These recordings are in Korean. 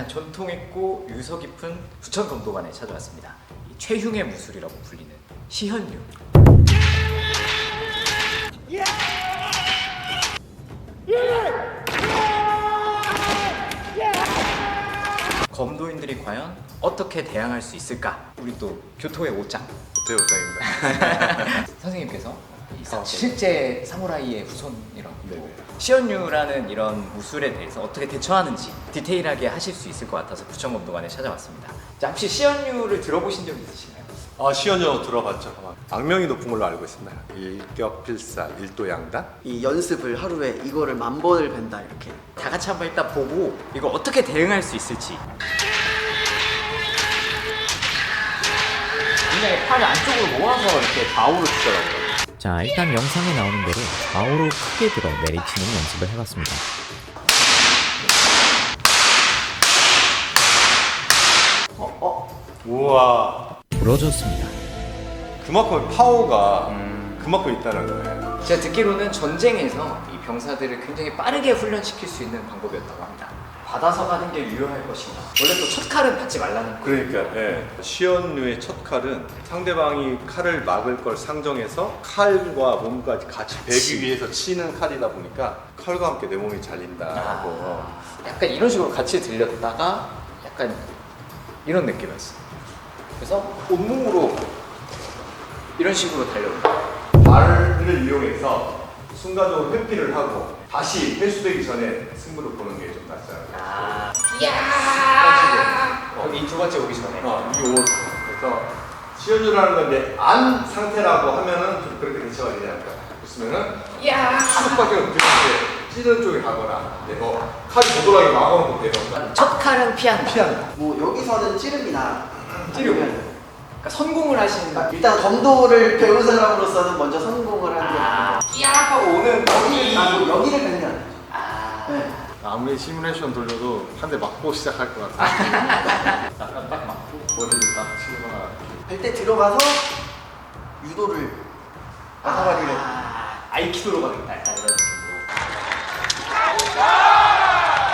전통 있고 유서 깊은 부천 검도관에 찾아왔습니다. 이 최흉의 무술이라고 불리는 시현류. 검도인들이 과연 어떻게 대항할 수 있을까? 우리 또 교토의 옷장 대호장입니다. 선생님께서 실제 사무라이의 후손이라고 네네. 시현류라는 이런 무술에 대해서 어떻게 대처하는지 디테일하게 하실 수 있을 것 같아서 부천검도관에 찾아왔습니다. 자, 혹시 시현류를 들어보신 적 있으신가요? 시연료 들어봤죠. 악명이 높은 걸로 알고 있습니다. 일격필살, 일도양단. 이 연습을 하루에 이거를 1000번을 벤다 이렇게. 다 같이 한번 일단 보고 이거 어떻게 대응할 수 있을지. 굉장히 팔을 안쪽으로 모아서 이렇게 좌우로 치더라고요. 자, 일단 영상에 나오는 대로 좌우로 크게 들어 내리치는 연습을 해봤습니다. 우와. 부러졌습니다. 그만큼 파워가 그만큼 있다는 거예요. 제가 듣기로는 전쟁에서 이 병사들을 굉장히 빠르게 훈련시킬 수 있는 방법이었다고 합니다. 받아서 가는 게 유효할 것인가. 원래 또 첫 칼은 받지 말라는 거. 그러니까 시연류의 첫 칼은 상대방이 칼을 막을 걸 상정해서 칼과 몸까지 같이 베기 위해서 치는 칼이다 보니까 칼과 함께 내 몸이 잘린다고. 약간 이런 식으로 같이 들렸다가 약간 이런 느낌이었어요. 그래서 온몸으로 이런 식으로 달려온다. 발을 이용해서 순간적으로 회피를 하고 다시 회수되기 전에 승부를 보는 게 좀 낫지 않을까. 여기 두 번째 오기 전에. 이 옷. 그래서 시연류라는 건 이제 안 상태라고 하면은 좀 그렇게 대처가 되지 않을까. 그렇으면은 수박밖에 없는데 찌는 쪽에 가거나 칼이 도돌하게 막아놓고 되던가. 첫 칼은 피한다. 뭐 여기서는 찌릅니다. 찌르고. 그러니까 선공을 하시는. 일단 검도를 배운 사람으로서는 먼저 성공을 하는 게 맞아요. 하고 오는 여기를 벤다. 네. 아무리 시뮬레이션 돌려도 한 대 맞고 시작할 것 같아요. 약간 딱 맞고 머리를 딱 치거나. 할 때 들어가서 유도를 아사바리를. 아이키도로 가겠다. 약간 이런 느낌으로.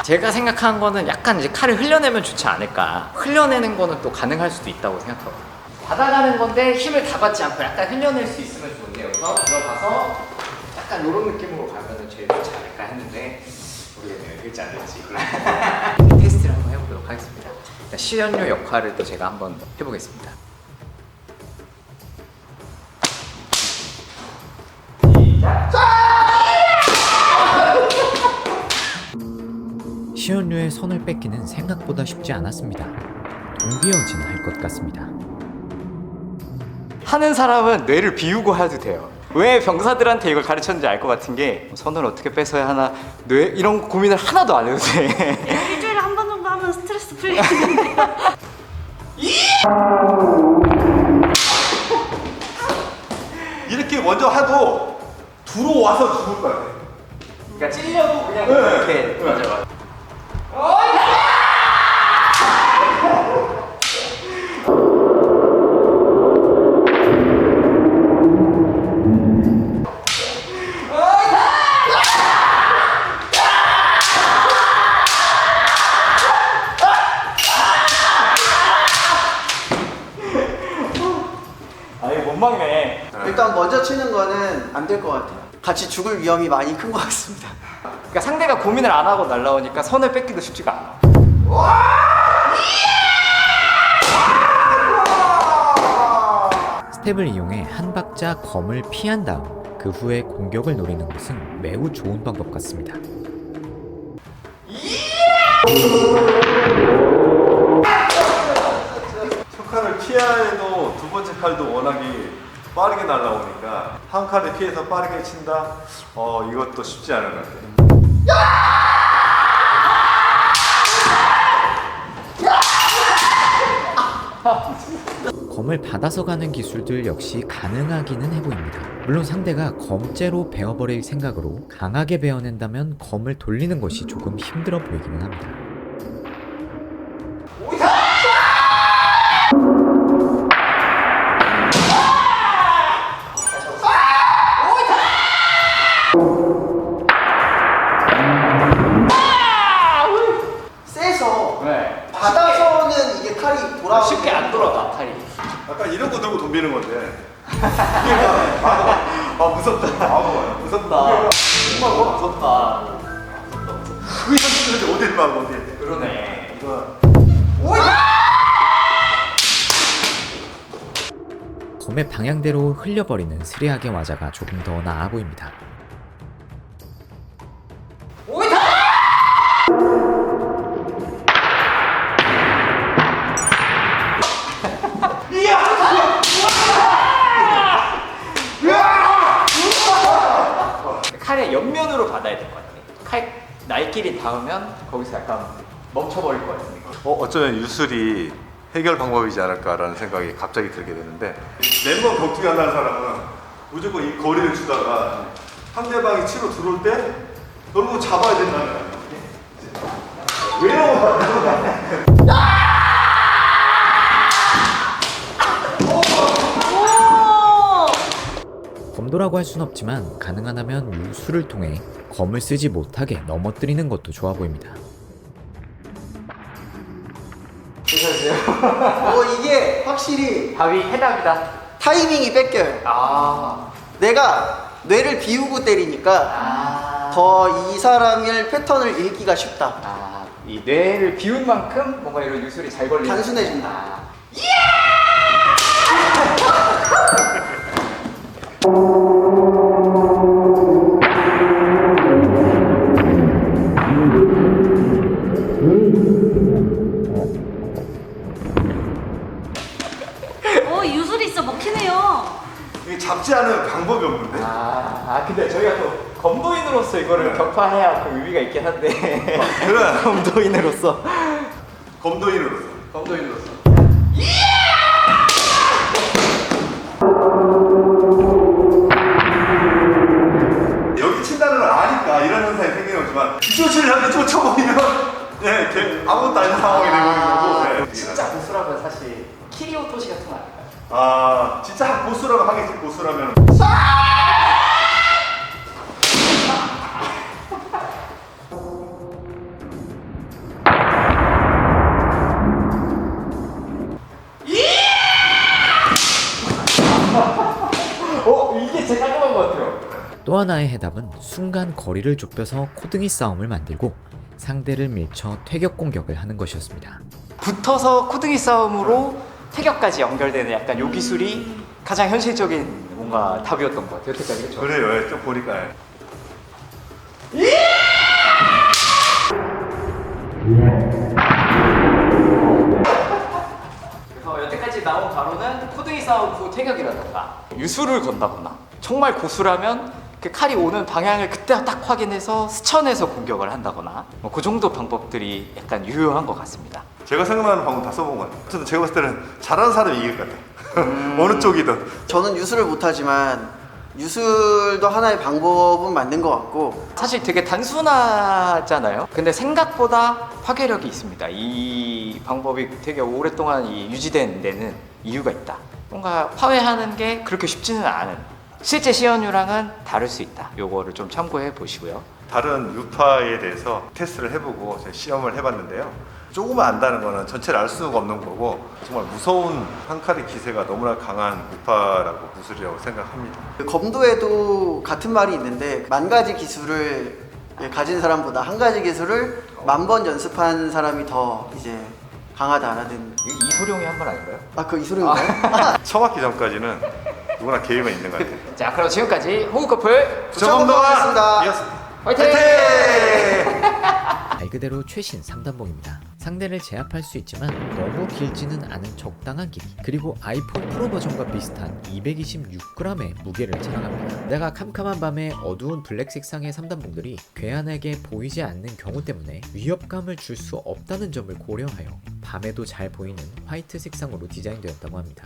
제가 생각한 거는 약간 이제 칼을 흘려내면 좋지 않을까. 흘려내는 거는 또 가능할 수도 있다고 생각하거든요. 받아가는 건데 힘을 다 받지 않고 약간 흘려낼 수 있으면 좋은데 여기서 들어가서 약간 이런 느낌으로 가면 제일 좋지 않을까 했는데 모르겠네요. 될지 안 될지. 테스트를 한번 해보도록 하겠습니다. 시연료 역할을 또 제가 한번 해보겠습니다. 시연류의 손을 뺏기는 생각보다 쉽지 않았습니다. 동비어진 할 것 같습니다. 하는 사람은 뇌를 비우고 해도 돼요. 왜 병사들한테 이걸 가르쳤는지 알 것 같은 게 손을 어떻게 뺏어야 하나 뇌 이런 고민을 하나도 안 해도 돼. 일주일에 한 번 정도 하면 스트레스 풀리는데요. 이렇게 먼저 하도 들어와서 죽을 것 같아. 그러니까 찔려도 그냥 이렇게 맞아. 아니 못 막네. 일단 먼저 치는 거는 안 될 것 같아요. 같이 죽을 위험이 많이 큰 것 같습니다. 그러니까 상대가 고민을 안 하고 날라오니까 선을 뺏기도 쉽지가 않아. 스텝을 이용해 한 박자 검을 피한 다음 그 후에 공격을 노리는 것은 매우 좋은 방법 같습니다. 첫 칼을 피해야 해도 두 번째 칼도 워낙에 빠르게 날라오니까 한 칼을 피해서 빠르게 친다? 이것도 쉽지 않은 것 같아요. 검을 받아서 가는 기술들 역시 가능하기는 해 보입니다. 물론 상대가 검째로 베어버릴 생각으로 강하게 베어낸다면 검을 돌리는 것이 조금 힘들어 보이기는 합니다. 세서 네. 무섭다. 무섭다. 무섭다. 무섭다. 그게 현실인데 어딜 막 어디. 그러네. 검의 방향대로 흘려버리는 스리하게 와자가 조금 더 나아 보입니다. 칼의 옆면으로 받아야 될 것 같아. 칼 날끼리 닿으면 거기서 약간 멈춰버릴 것 같으니까. 어쩌면 유술이 해결 방법이지 않을까라는 생각이 갑자기 들게 되는데 멤버 격투기 한다는 사람은 무조건 이 거리를 주다가 상대방이 치러 들어올 때 너를 잡아야 된다는 거야. 왜요? 검도라고 할 순 없지만 가능하다면 유수를 통해 검을 쓰지 못하게 넘어뜨리는 것도 좋아 보입니다. 이게 확실히 답이 해답이다. 타이밍이 뺏겨요. 아. 내가 뇌를 비우고 때리니까 더 이 사람의 패턴을 읽기가 쉽다. 아, 이 뇌를 비운 만큼 뭔가 이런 유술이 잘 걸리는. 단순해진다. 아. 유술이 진짜 먹히네요. 이게 잡지 않은 방법이 없는데. 근데 저희가 또 검도인으로서 이거를 격파해야 그 의미가 있긴 한데. 그래. 검도인으로서. 검도인으로서. 검도인으로서. 여기 친다는 걸 아니까 이런 현상이 생기는 거지만 이쪽을 향해 쫓아버리면 아무것도 아닌 상황이 되는 거고. 진짜 고수라면 사실 키리오 토시 같은 거 아닐까요? 진짜 고수라고 하겠지. 고수라면 이게 제일 깔끔한 것 같아요. 또 하나의 해답은 순간 거리를 좁혀서 코등이 싸움을 만들고 상대를 밀쳐 퇴격 공격을 하는 것이었습니다. 붙어서 코등이 싸움으로 태격까지 연결되는 약간 요 기술이 가장 현실적인 뭔가 답이었던 것 같아요. 여태까지 그렇죠? 그래요. 좀 보니까. 그래서 여태까지 나온 바로는 코등이 싸움 후 태격이라던가 유술을 건다거나 정말 고수라면 그 칼이 오는 방향을 그때 딱 확인해서 스쳐내서 공격을 한다거나 뭐 그 정도 방법들이 약간 유효한 것 같습니다. 제가 생각나는 방법 다 써본 것 같아요. 어쨌든 제가 봤을 때는 잘하는 사람이 이길 것 같아요. 어느 쪽이든. 저는 유술을 못하지만 유술도 하나의 방법은 맞는 것 같고 사실 되게 단순하잖아요. 근데 생각보다 파괴력이 있습니다. 이 방법이 되게 오랫동안 유지된 데는 이유가 있다. 뭔가 파괴하는 게 그렇게 쉽지는 않은. 실제 시연유랑은 다를 수 있다. 요거를 좀 참고해 보시고요. 다른 유파에 대해서 테스트를 해보고 제가 시험을 해봤는데요. 조금만 안다는 거는 전체를 알 수가 없는 거고 정말 무서운 한 칼의 기세가 너무나 강한 유파라고 무술이라고 생각합니다. 검도에도 같은 말이 있는데 만 가지 기술을 가진 사람보다 한 가지 기술을 1000번 연습한 사람이 더 이제 강하다라는. 이소룡이 한 번 아닌가요? 그 이소룡인가요? 처음 학기 전까지는 누구나 계획은 있는 것 같아요. 자, 그럼 지금까지 호구 커플 부처검도가 이었습니다. 화이팅! 말 그대로 최신 3단봉입니다. 상대를 제압할 수 있지만 너무 길지는 않은 적당한 길이, 그리고 아이폰 프로 버전과 비슷한 226g의 무게를 자랑합니다. 내가 캄캄한 밤에 어두운 블랙 색상의 3단봉들이 괴한에게 보이지 않는 경우 때문에 위협감을 줄 수 없다는 점을 고려하여 밤에도 잘 보이는 화이트 색상으로 디자인되었다고 합니다.